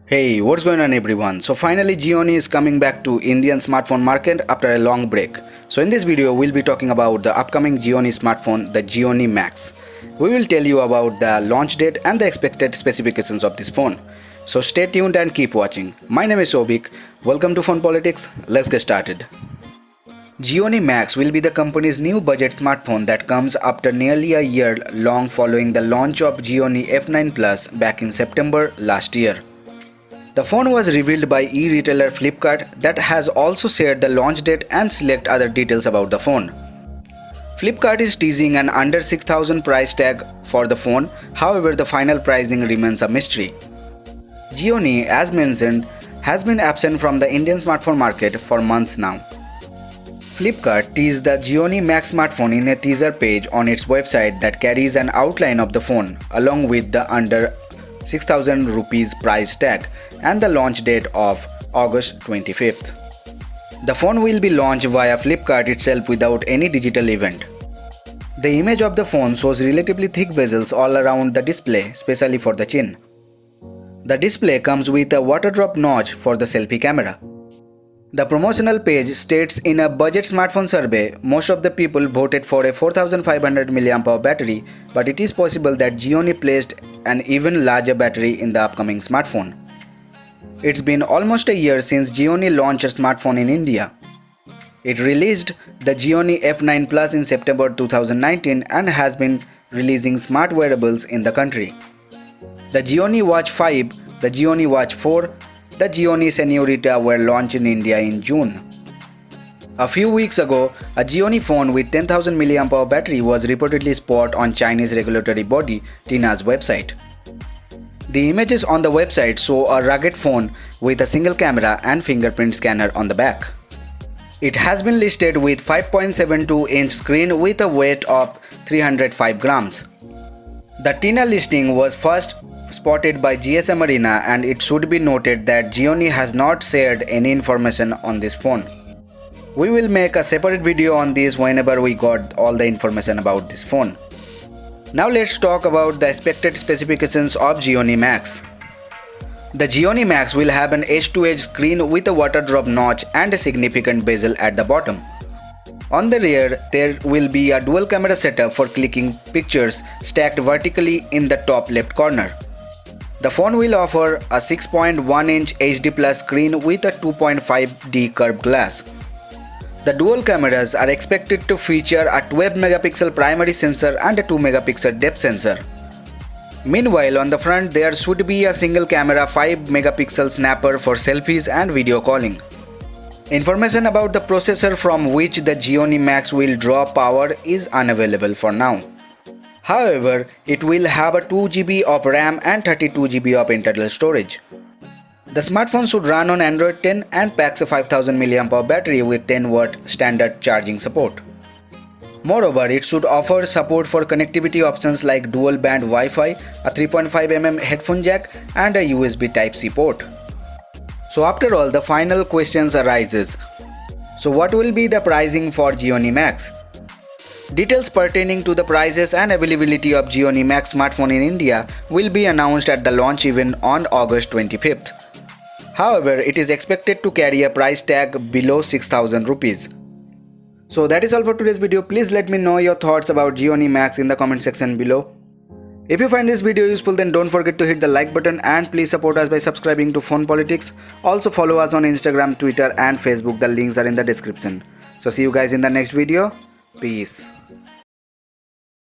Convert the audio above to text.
Hey, what's going on everyone? So finally Gionee is coming back to Indian smartphone market after a long break. So in this video we'll be talking about the upcoming Gionee smartphone, the Gionee Max. We will tell you about the launch date and the expected specifications of this phone. So stay tuned and keep watching. My name is Sobik. Welcome to Phone Politics. Let's get started. Gionee Max will be the company's new budget smartphone that comes after nearly a year long following the launch of Gionee F9 Plus back in September last year. The phone was revealed by e-retailer Flipkart that has also shared the launch date and select other details about the phone. Flipkart is teasing an under 6,000 price tag for the phone, however the final pricing remains a mystery. Gionee, as mentioned, has been absent from the Indian smartphone market for months now. Flipkart teased the Gionee Max smartphone in a teaser page on its website that carries an outline of the phone along with the under 6,000 rupees price tag and the launch date of August 25th. The phone will be launched via Flipkart itself without any digital event. The image of the phone shows relatively thick bezels all around the display, especially for the chin. The display comes with a water drop notch for the selfie camera. The promotional page states in a budget smartphone survey, most of the people voted for a 4500 mAh battery, but it is possible that Gionee placed an even larger battery in the upcoming smartphone. It's been almost a year since Gionee launched a smartphone in India. It released the Gionee F9 Plus in September 2019 and has been releasing smart wearables in the country. The Gionee Watch 5, the Gionee Watch 4, the Gionee Senorita were launched in India in June. A few weeks ago, a Gionee phone with 10,000 mAh battery was reportedly spotted on Chinese regulatory body TINA's website. The images on the website show a rugged phone with a single camera and fingerprint scanner on the back. It has been listed with 5.72-inch screen with a weight of 305 grams. The TINA listing was first spotted by GSM Arena, and it should be noted that Gionee has not shared any information on this phone. We will make a separate video on this whenever we got all the information about this phone. Now let's talk about the expected specifications of Gionee Max. The Gionee Max will have an edge-to-edge screen with a water drop notch and a significant bezel at the bottom. On the rear, there will be a dual camera setup for clicking pictures stacked vertically in the top left corner. The phone will offer a 6.1-inch HD Plus screen with a 2.5D curved glass. The dual cameras are expected to feature a 12-megapixel primary sensor and a 2-megapixel depth sensor. Meanwhile, on the front there should be a single camera 5-megapixel snapper for selfies and video calling. Information about the processor from which the Gionee Max will draw power is unavailable for now. However, it will have a 2GB of RAM and 32GB of internal storage. The smartphone should run on Android 10 and packs a 5000 mAh battery with 10-watt standard charging support. Moreover, it should offer support for connectivity options like dual-band Wi-Fi, a 3.5mm headphone jack and a USB Type-C port. So after all, the final questions arises. So what will be the pricing for Gionee Max? Details pertaining to the prices and availability of Gionee Max smartphone in India will be announced at the launch event on August 25th. However, it is expected to carry a price tag below 6,000 rupees. So that is all for today's video. Please let me know your thoughts about Gionee Max in the comment section below. If you find this video useful, then don't forget to hit the like button and please support us by subscribing to Phone Politics. Also follow us on Instagram, Twitter and Facebook. The links are in the description. So see you guys in the next video. Peace.